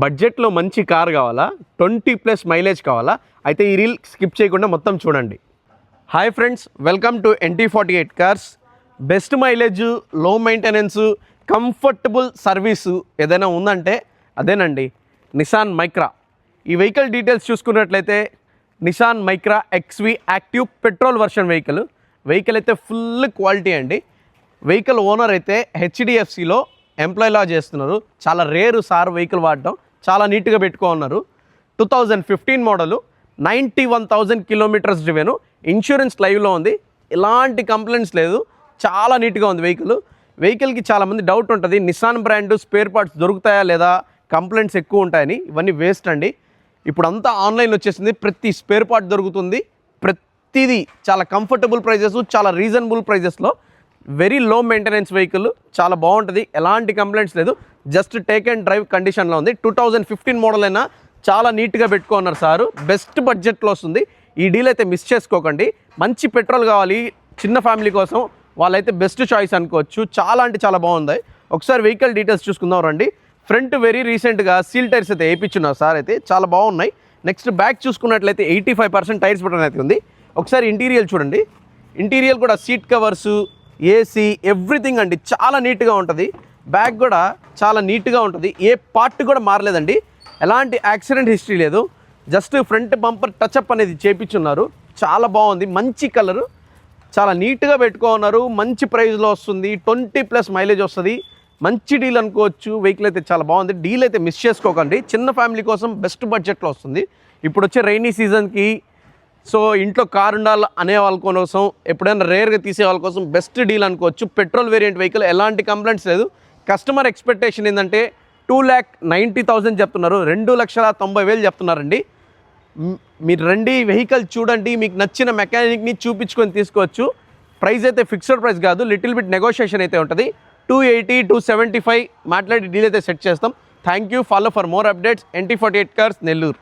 బడ్జెట్లో మంచి కార్ కావాలా, 20+ మైలేజ్ కావాలా, అయితే ఈ రీల్ స్కిప్ చేయకుండా మొత్తం చూడండి. Hi friends, welcome to NT48 cars. Best mileage, లో మెయింటెనెన్స్, కంఫర్టబుల్ సర్వీసు ఏదైనా ఉందంటే అదేనండి నిసాన్ మైక్రా. ఈ వెహికల్ డీటెయిల్స్ చూసుకున్నట్లయితే Nissan Micra XV active petrol version vehicle అయితే ఫుల్ క్వాలిటీ అండి. వెహికల్ ఓనర్ అయితే HDFCలో ఎంప్లాయ్ లా చేస్తున్నారు. చాలా రేరు సార్ వెహికల్ వాడటం, చాలా నీట్గా పెట్టుకున్నారు. 2015 మోడలు, 91,000 కిలోమీటర్స్ డ్రివెను, ఇన్సూరెన్స్ లైవ్లో ఉంది, ఎలాంటి కంప్లైంట్స్ లేదు, చాలా నీట్గా ఉంది వెహికల్కి. చాలామంది డౌట్ ఉంటుంది, నిసాన్ బ్రాండ్ స్పేర్ పార్ట్స్ దొరుకుతాయా లేదా, కంప్లైంట్స్ ఎక్కువ ఉంటాయని. ఇవన్నీ వేస్ట్ అండి. ఇప్పుడు అంతా ఆన్లైన్ వచ్చేసింది, ప్రతి స్పేర్ పార్ట్ దొరుకుతుంది, ప్రతిదీ చాలా కంఫర్టబుల్ ప్రైజెస్, చాలా రీజనబుల్ ప్రైజెస్లో. వెరీ లో మెయింటెనెన్స్ వెహికల్, చాలా బాగుంటుంది, ఎలాంటి కంప్లైంట్స్ లేదు, జస్ట్ టేక్ అండ్ డ్రైవ్ కండిషన్లో ఉంది. 2015 మోడల్ అయినా చాలా నీట్గా పెట్టుకున్నారు సారు. బెస్ట్ బడ్జెట్లో వస్తుంది. ఈ డీల్ అయితే మిస్ చేసుకోకండి. మంచి పెట్రోల్ కావాలి చిన్న ఫ్యామిలీ కోసం, వాళ్ళైతే బెస్ట్ చాయిస్ అనుకోవచ్చు. చాలా అంటే చాలా బాగుంది. ఒకసారి వెహికల్ డీటెయిల్స్ చూసుకుందాం రండి. ఫ్రంట్ వెరీ రీసెంట్గా సీల్ టైర్స్ అయితే వేయించున్నారు సార్, అయితే చాలా బాగున్నాయి. నెక్స్ట్ బ్యాక్ చూసుకున్నట్లయితే 85% టైర్స్ బటన్ అయితే ఉంది. ఒకసారి ఇంటీరియర్ చూడండి. ఇంటీరియర్ కూడా సీట్ కవర్సు, ఏసీ, ఎవ్రీథింగ్ అండి చాలా నీట్గా ఉంటుంది. బ్యాక్ కూడా చాలా నీట్గా ఉంటుంది, ఏ పార్ట్ కూడా మారలేదండి, ఎలాంటి యాక్సిడెంట్ హిస్టరీ లేదు. జస్ట్ ఫ్రంట్ బంపర్ టచ్అప్ అనేది చేపించున్నారు. చాలా బాగుంది, మంచి కలరు, చాలా నీట్గా పెట్టుకున్నారు. మంచి ప్రైస్లో వస్తుంది, 20+ మైలేజ్ వస్తుంది. మంచి డీల్ అనుకోవచ్చు. వెహికల్ అయితే చాలా బాగుంది. డీల్ అయితే మిస్ చేసుకోకండి. చిన్న ఫ్యామిలీ కోసం బెస్ట్ బడ్జెట్లో వస్తుంది. ఇప్పుడు వచ్చే రైనీ సీజన్కి, సో ఇంట్లో కారు ఉండాలి అనే వాళ్ళ కోసం, ఎప్పుడైనా రేర్గా తీసే వాళ్ళ కోసం బెస్ట్ డీల్ అనుకోవచ్చు. పెట్రోల్ వేరియంట్ వెహికల్, ఎలాంటి కంప్లైంట్స్ లేదు. కస్టమర్ ఎక్స్పెక్టేషన్ ఏంటంటే 2,90,000 చెప్తున్నారు, 2,90,000 చెప్తున్నారండి. మీరు రండి, వెహికల్ చూడండి, మీకు నచ్చిన మెకానిక్ని చూపించుకొని తీసుకోవచ్చు. ప్రైస్ అయితే ఫిక్స్డ్ ప్రైస్ కాదు, లిటిల్ బిట్ నెగోషియేషన్ అయితే ఉంటుంది. 280, 275 మాట్లాడి డీల్ అయితే సెట్ చేస్తాం. Thank you. Follow for more updates. NT48 cars, Nellore.